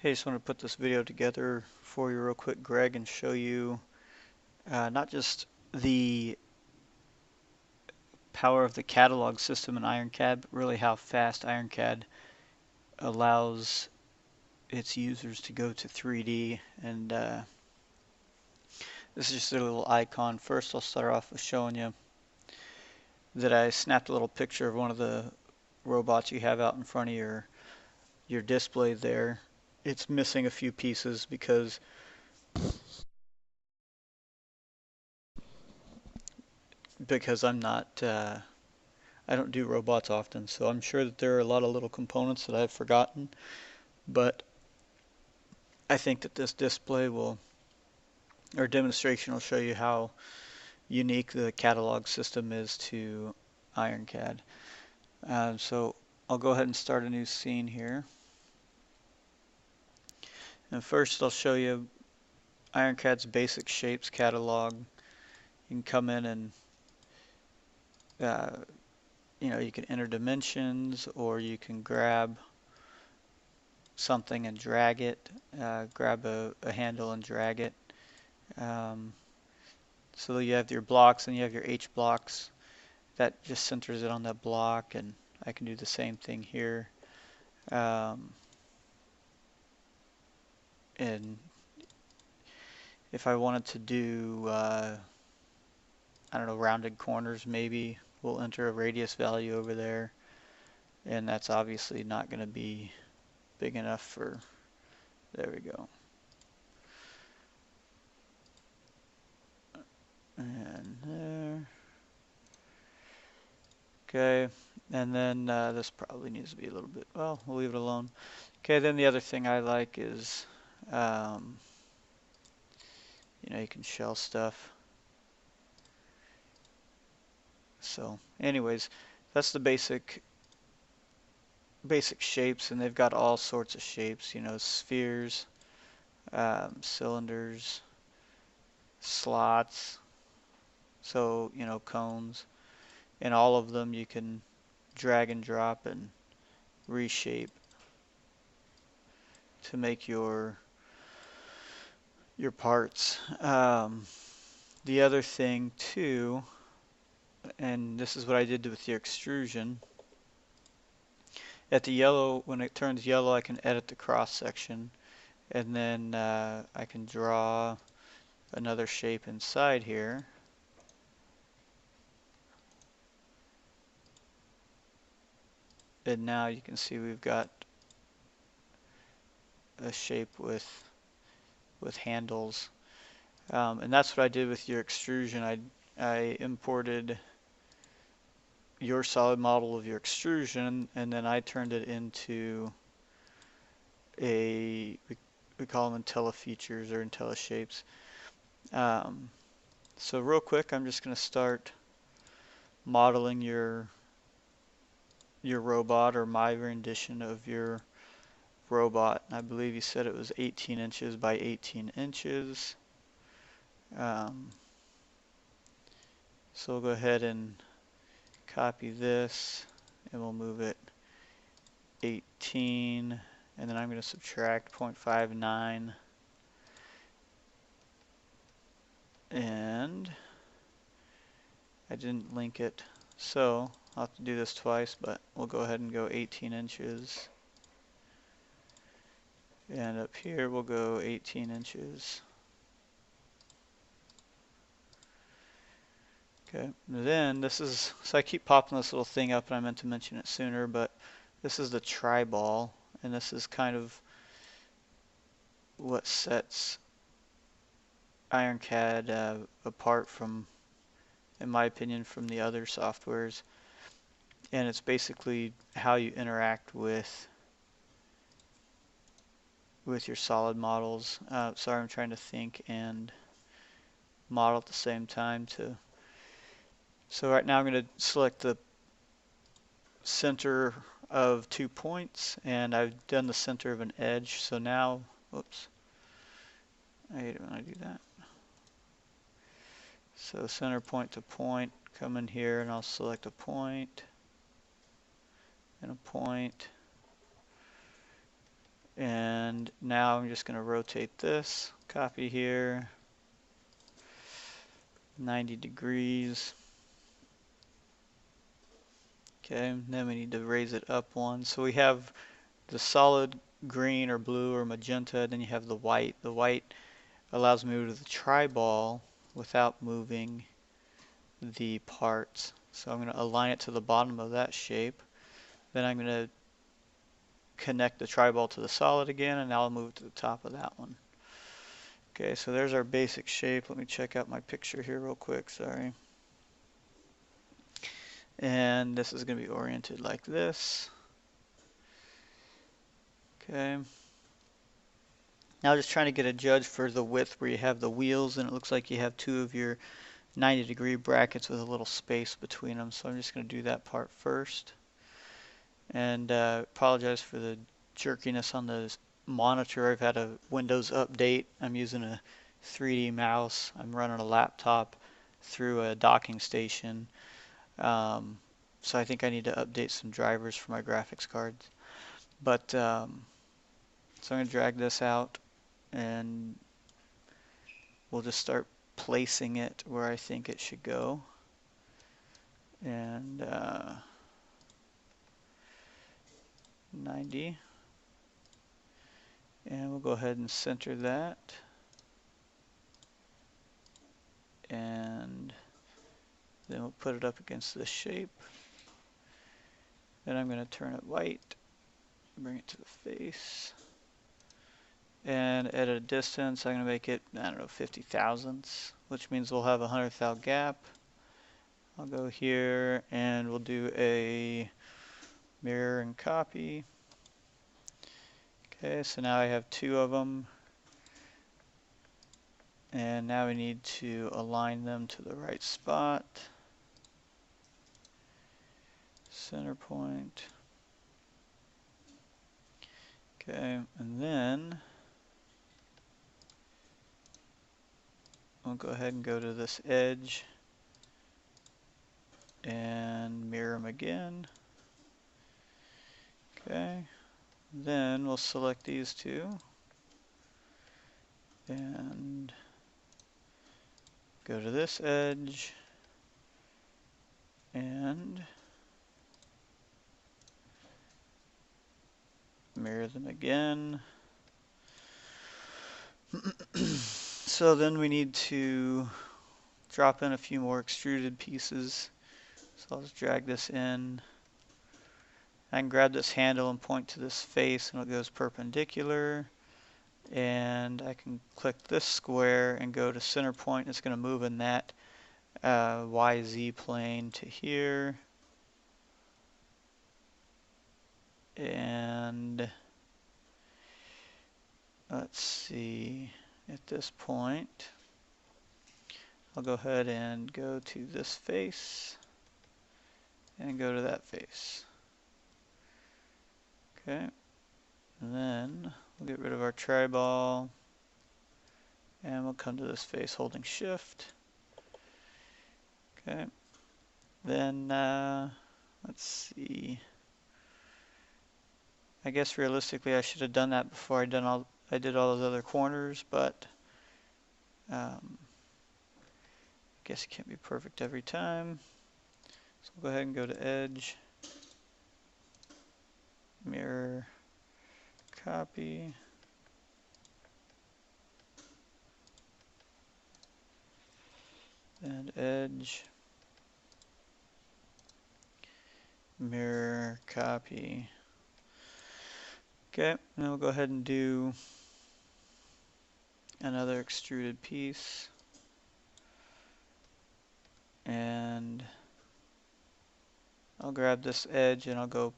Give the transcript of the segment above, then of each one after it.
Hey, just want to put this video together for you real quick, Greg, and show you not just the power of the catalog system in IronCAD, but really how fast IronCAD allows its users to go to 3D. And this is just a little icon. First, I'll start off with showing you that I snapped a little picture of one of the robots you have out in front of your display there. It's missing a few pieces because I'm not I don't do robots often, so I'm sure that there are a lot of little components that I've forgotten, but I think that this display or demonstration will show you how unique the catalog system is to IronCAD. So I'll go ahead and start a new scene here. And first I'll show you IronCAD's basic shapes catalog. You can come in and you can enter dimensions, or you can grab something and drag it, grab a handle and drag it. So you have your blocks and you have your H blocks. That just centers it on that block, and I can do the same thing here. And if I wanted to do, I don't know, rounded corners, maybe we'll enter a radius value over there, and that's obviously not going to be big enough for, there we go. And there. Okay, and then this probably needs to be a little bit, well, we'll leave it alone. Okay, then the other thing I like is, you can shell stuff. So anyways, that's the basic shapes, and they've got all sorts of shapes, spheres, cylinders, slots, so, cones, and all of them you can drag and drop and reshape to make your parts. The other thing too, and this is what I did with the extrusion, at the yellow, when it turns yellow, I can edit the cross section, and then I can draw another shape inside here. And now you can see we've got a shape with handles. And that's what I did with your extrusion. I imported your solid model of your extrusion, and then I turned it into we call them IntelliFeatures or IntelliShapes. So real quick, I'm just going to start modeling your robot, or my rendition of your robot. I believe you said it was 18 inches by 18 inches. So we'll go ahead and copy this, and we'll move it 18, and then I'm going to subtract 0.59, and I didn't link it, so I'll have to do this twice, but we'll go ahead and go 18 inches. And up here we'll go 18 inches. Okay, then this is, so I keep popping this little thing up, and I meant to mention it sooner, but this is the tri-ball, and this is kind of what sets IronCAD apart from, in my opinion, from the other softwares. And it's basically how you interact with your solid models. Sorry, I'm trying to think and model at the same time too. So right now I'm going to select the center of 2 points, and I've done the center of an edge. So now, whoops, I hate it when I do that. So center point to point, come in here, and I'll select a point and a point, and And now I'm just going to rotate this, copy here, 90 degrees. Okay, then we need to raise it up one. So we have the solid green or blue or magenta, then you have the white. The white allows me to move the tri-ball without moving the parts. So I'm going to align it to the bottom of that shape. Then I'm going to connect the tri-ball to the solid again, and now I'll move it to the top of that one. Okay, so there's our basic shape. Let me check out my picture here real quick, sorry. And this is going to be oriented like this. Okay. Now just trying to get a judge for the width where you have the wheels, and it looks like you have two of your 90-degree brackets with a little space between them. So I'm just going to do that part first. And apologize for the jerkiness on the monitor. I've had a Windows update. I'm using a 3D mouse. I'm running a laptop through a docking station. So I think I need to update some drivers for my graphics cards. But so I'm going to drag this out, and we'll just start placing it where I think it should go. And 90. And we'll go ahead and center that. And then we'll put it up against this shape. Then I'm going to turn it white, bring it to the face. And at a distance, I'm going to make it, I don't know, 50 thousandths, which means we'll have a 100th thou gap. I'll go here and we'll do a mirror and copy. Okay, so now I have two of them. And now we need to align them to the right spot. Center point. Okay, and then we'll go ahead and go to this edge and mirror them again. Okay, then we'll select these two and go to this edge and mirror them again. So then we need to drop in a few more extruded pieces. So I'll just drag this in. I can grab this handle and point to this face, and it goes perpendicular. And I can click this square and go to center point. It's going to move in that YZ plane to here. And let's see, at this point, I'll go ahead and go to this face and go to that face. Okay, and then we'll get rid of our tri-ball and we'll come to this face holding shift. Okay, then let's see. I guess realistically I should have done that before I did all those other corners, but I guess it can't be perfect every time. So we'll go ahead and go to edge, mirror, copy, and edge, mirror, copy. Okay, and then we'll go ahead and do another extruded piece. And I'll grab this edge and I'll go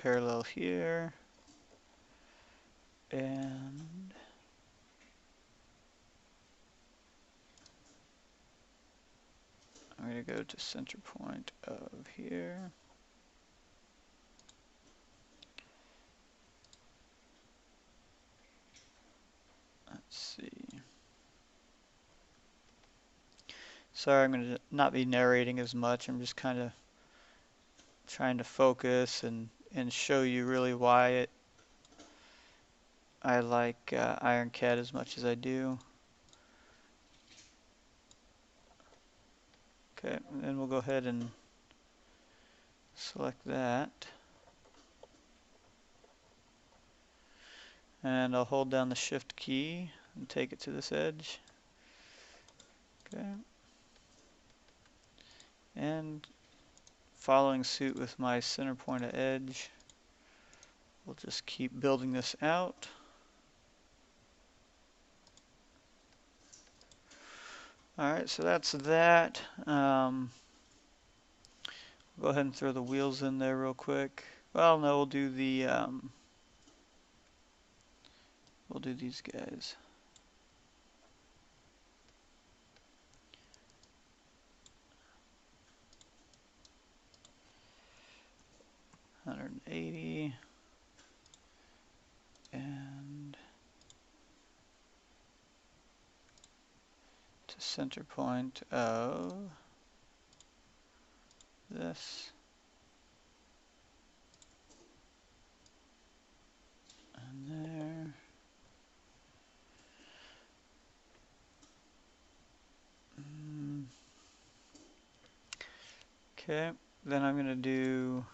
parallel here. And I'm going to go to center point of here. Let's see. Sorry, I'm going to not be narrating as much. I'm just kind of trying to focus and show you really why I like IronCAD as much as I do. Okay, and then we'll go ahead and select that. And I'll hold down the Shift key and take it to this edge. Okay. And following suit with my center point of edge, we'll just keep building this out. Alright, so that's that. Go ahead and throw the wheels in there real quick. Well, no, we'll do the we'll do these guys. $180 and to center point of this. And there. Okay, then I'm going to do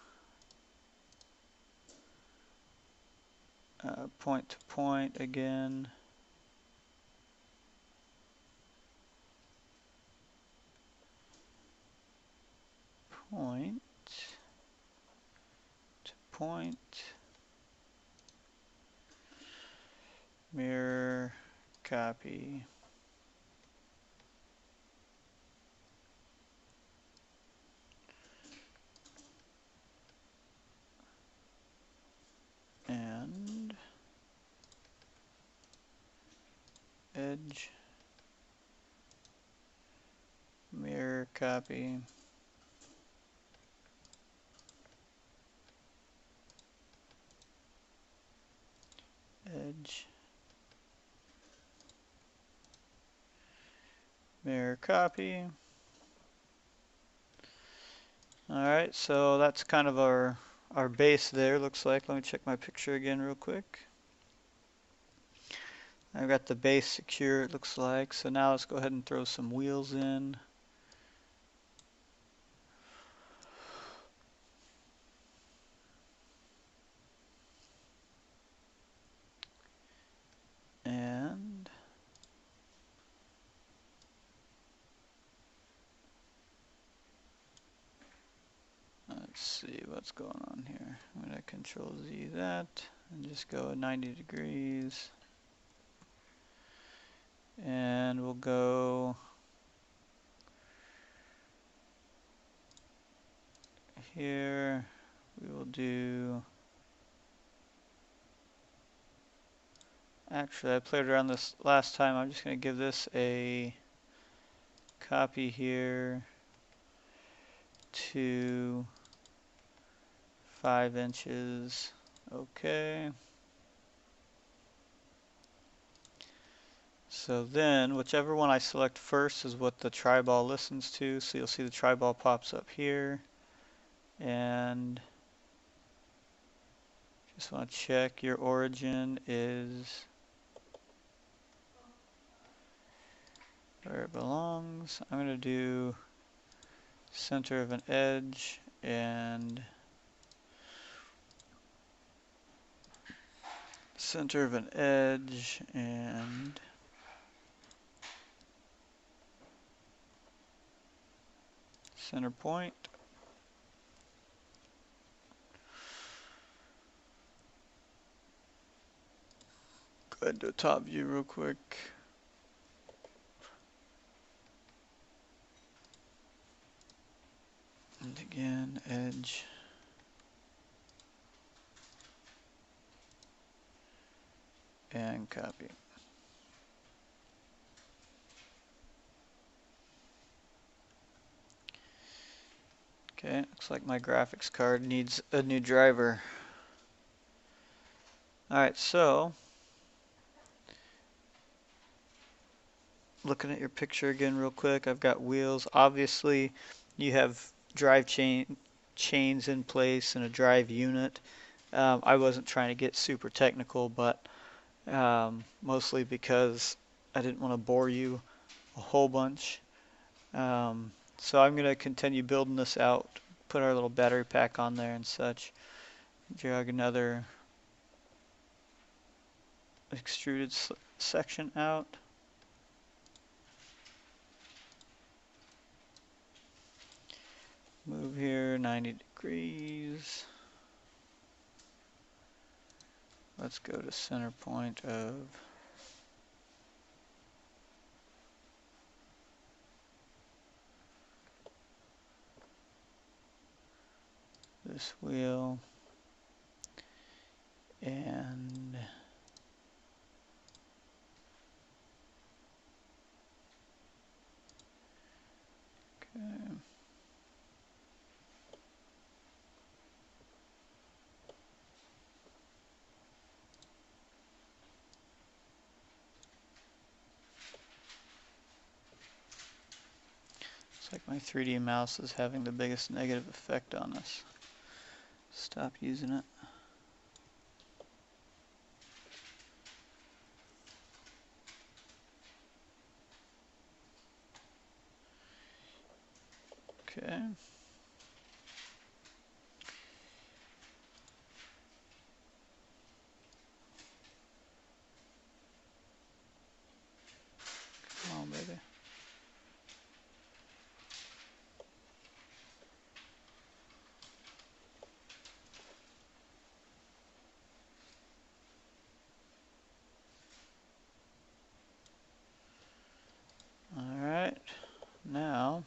point to point again. Point to point. Mirror copy. And edge, mirror copy, edge, mirror copy. Alright, so that's kind of our base there, looks like. Let me check my picture again real quick. I've got the base secure, it looks like. So now let's go ahead and throw some wheels in. And let's see what's going on here. I'm going to Control Z that and just go 90 degrees. And we'll go here. We will do, actually I played around this last time. I'm just going to give this a copy here to 5 inches. Okay. So then, whichever one I select first is what the triball listens to. So you'll see the triball pops up here. And just want to check your origin is where it belongs. I'm going to do center of an edge and center of an edge and center point. Go ahead and do a top view real quick. And again, edge. And copy. Okay, looks like my graphics card needs a new driver. Alright, so looking at your picture again real quick, I've got wheels. Obviously, you have drive chains in place and a drive unit. I wasn't trying to get super technical, but mostly because I didn't want to bore you a whole bunch. So I'm going to continue building this out, put our little battery pack on there and such, drag another extruded section out. Move here 90 degrees. Let's go to center point of this wheel, and okay. It's like my 3D mouse is having the biggest negative effect on us. Stop using it. Okay. Come on, baby. Alright, now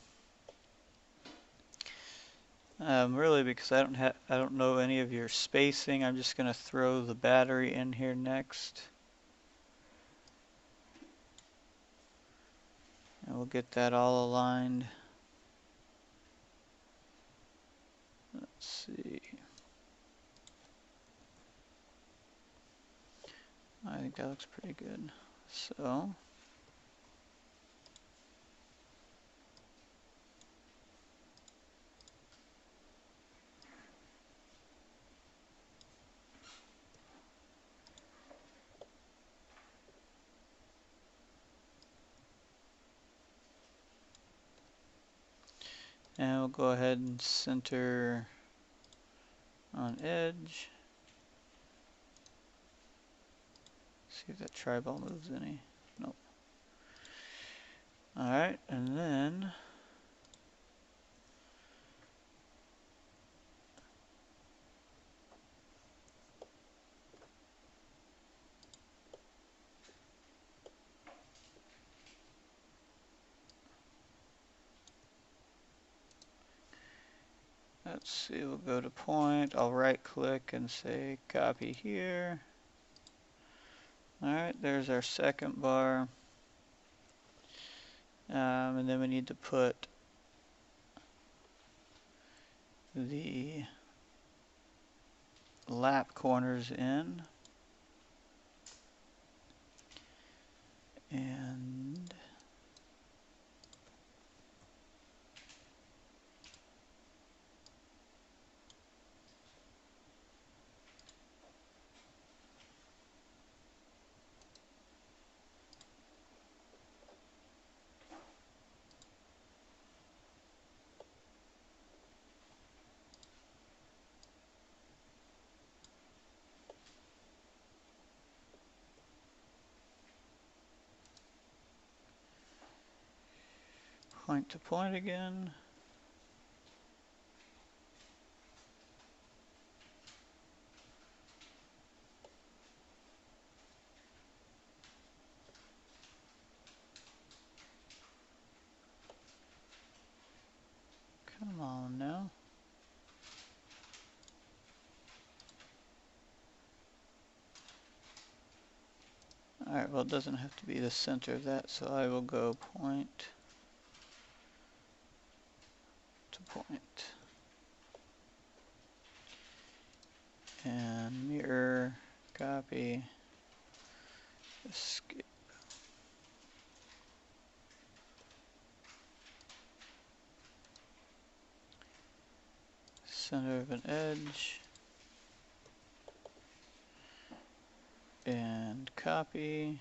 really, because I don't know any of your spacing, I'm just gonna throw the battery in here next. And we'll get that all aligned. Let's see. I think that looks pretty good. So and we'll go ahead and center on edge. See if that tri-ball moves any. Nope. Alright, and then let's see, we'll go to point, I'll right click and say copy here. Alright, there's our second bar. And then we need to put the lap corners in. And point to point again. Come on now. Alright, well, it doesn't have to be the center of that, so I will go point to point. And mirror, copy, escape. Center of an edge. and copy.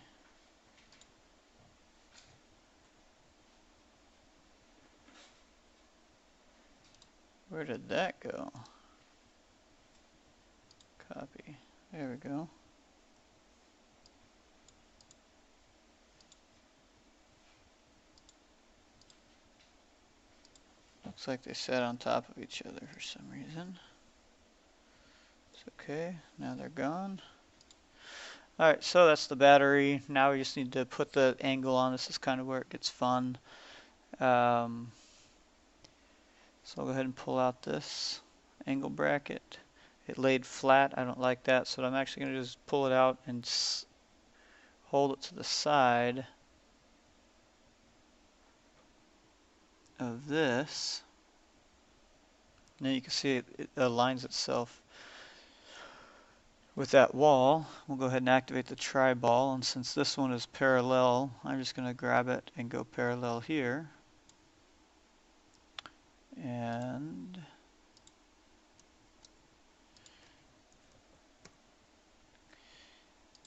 Where did that go? Copy. There we go. Looks like they sat on top of each other for some reason. It's okay. Now they're gone. Alright, so that's the battery. Now we just need to put the angle on. This is kind of where it gets fun. So I'll go ahead and pull out this angle bracket. It laid flat. I don't like that, so I'm actually going to just pull it out and hold it to the side of this. Now you can see it aligns itself with that wall. We'll go ahead and activate the tri-ball, and since this one is parallel, I'm just going to grab it and go parallel here. And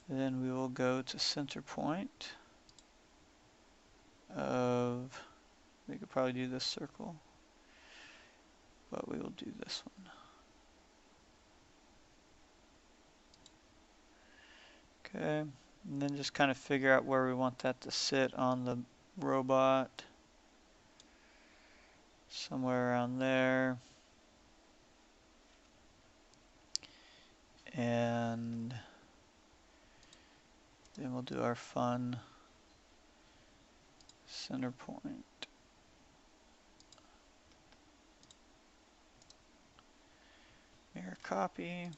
then we will go to center point of, we could probably do this circle, but we will do this one. Okay, and then just kind of figure out where we want that to sit on the robot. Somewhere around there. And then we'll do our fun center point. Mirror copy.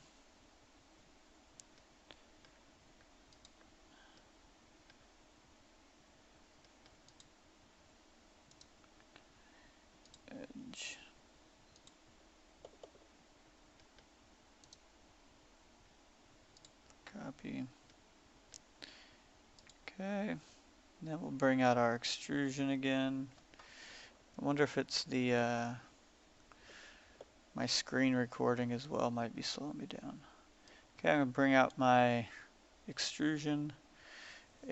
Edge. Copy. Okay. Then we'll bring out our extrusion again. I wonder if it's the my screen recording as well might be slowing me down. Okay, I'm going to bring out my extrusion,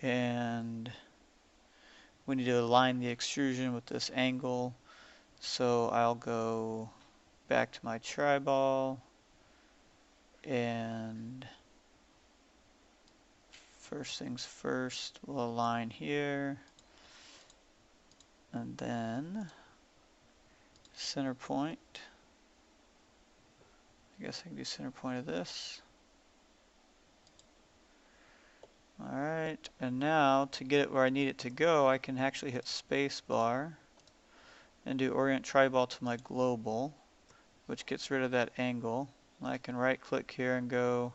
and we need to align the extrusion with this angle. So I'll go back to my tri-ball, and first things first, we'll align here, and then center point. I guess I can do center point of this. Alright, and now to get it where I need it to go, I can actually hit space bar and do orient tri-ball to my global, which gets rid of that angle. I can right click here and go,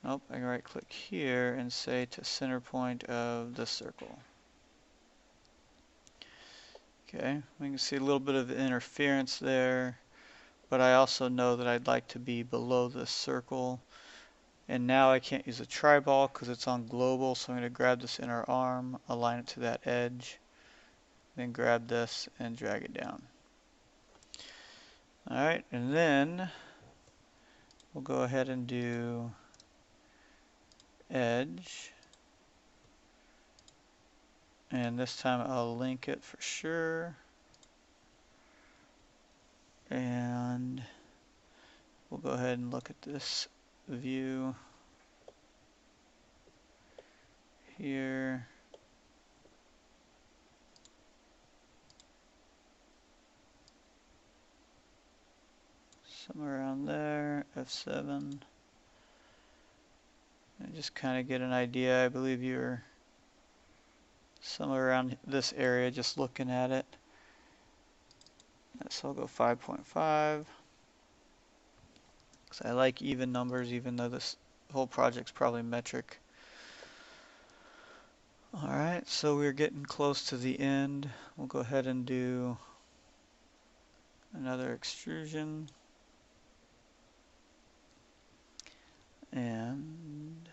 nope, I can right click here and say to center point of the circle. Okay, we can see a little bit of interference there, but I also know that I'd like to be below this circle. And now I can't use a tri-ball because it's on global, so I'm going to grab this inner arm, align it to that edge, then grab this and drag it down. Alright, and then we'll go ahead and do edge. And this time I'll link it for sure. And we'll go ahead and look at this view here. Somewhere around there, F7. And just kind of get an idea. I believe you're somewhere around this area just looking at it. So I'll go 5.5. Because I like even numbers, even though this whole project's probably metric. Alright, so we're getting close to the end. We'll go ahead and do another extrusion. And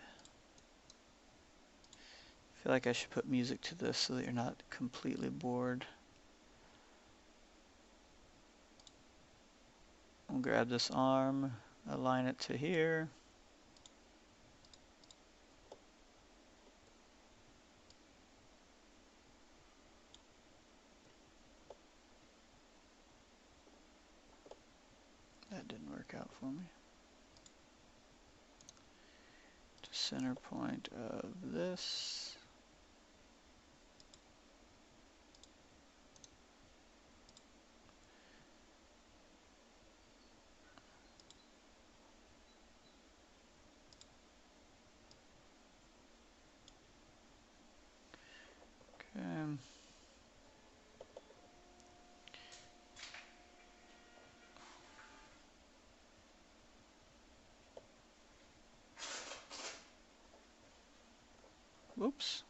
I feel like I should put music to this so that you're not completely bored. We'll grab this arm, align it to here. back out for me. To center point of this. Okay. Whoops.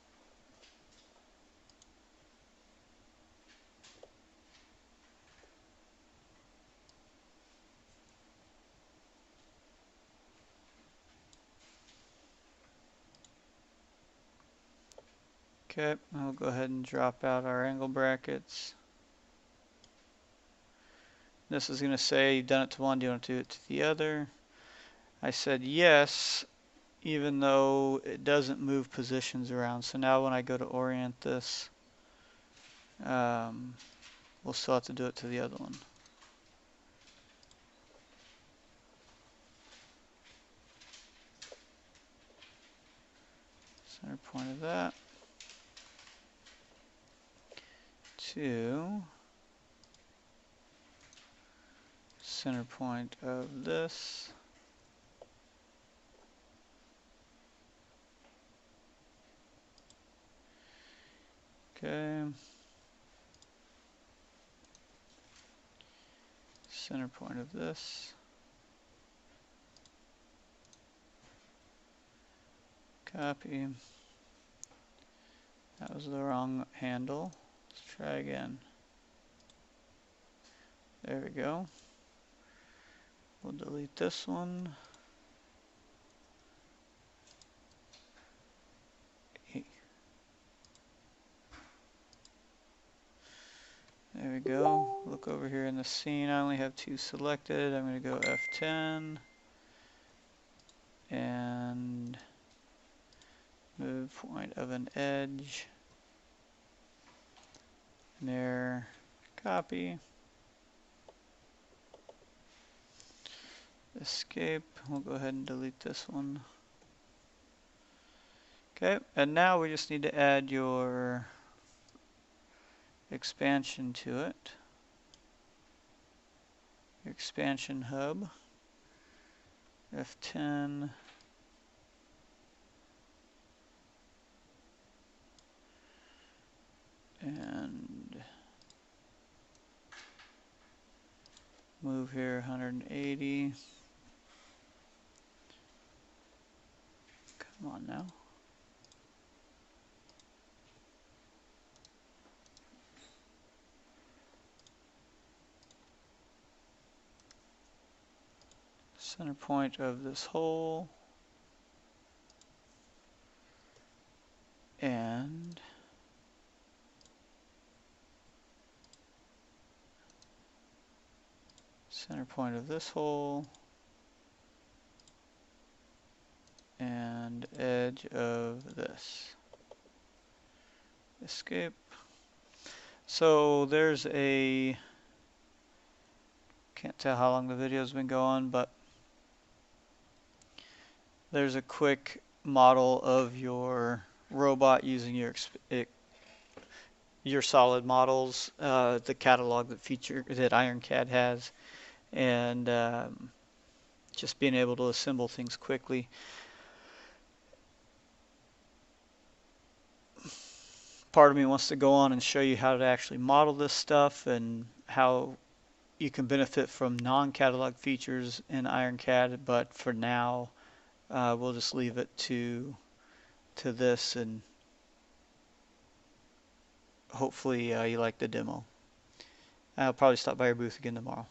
Okay, I'll go ahead and drop out our angle brackets. This is going to say, you've done it to one, do you want to do it to the other? I said yes, even though it doesn't move positions around. So now when I go to orient this, we'll still have to do it to the other one. Center point of that to center point of this. Okay. Center point of this. Copy. That was the wrong handle. Let's try again. There we go. We'll delete this one. There we go. Look over here in the scene. I only have two selected. I'm going to go F10 and move point of an edge. There. Copy. Escape. We'll go ahead and delete this one. Okay, and now we just need to add your expansion to it. Your expansion hub. F10. And move here 180. Come on now. Center point of this hole. And center point of this hole. And edge of this. Escape. So there's a, can't tell how long the video's been going, but there's a quick model of your robot using your solid models, the catalog that IronCAD has, and just being able to assemble things quickly. Part of me wants to go on and show you how to actually model this stuff and how you can benefit from non-catalog features in IronCAD, but for now we'll just leave it to this, and hopefully you like the demo. I'll probably stop by your booth again tomorrow.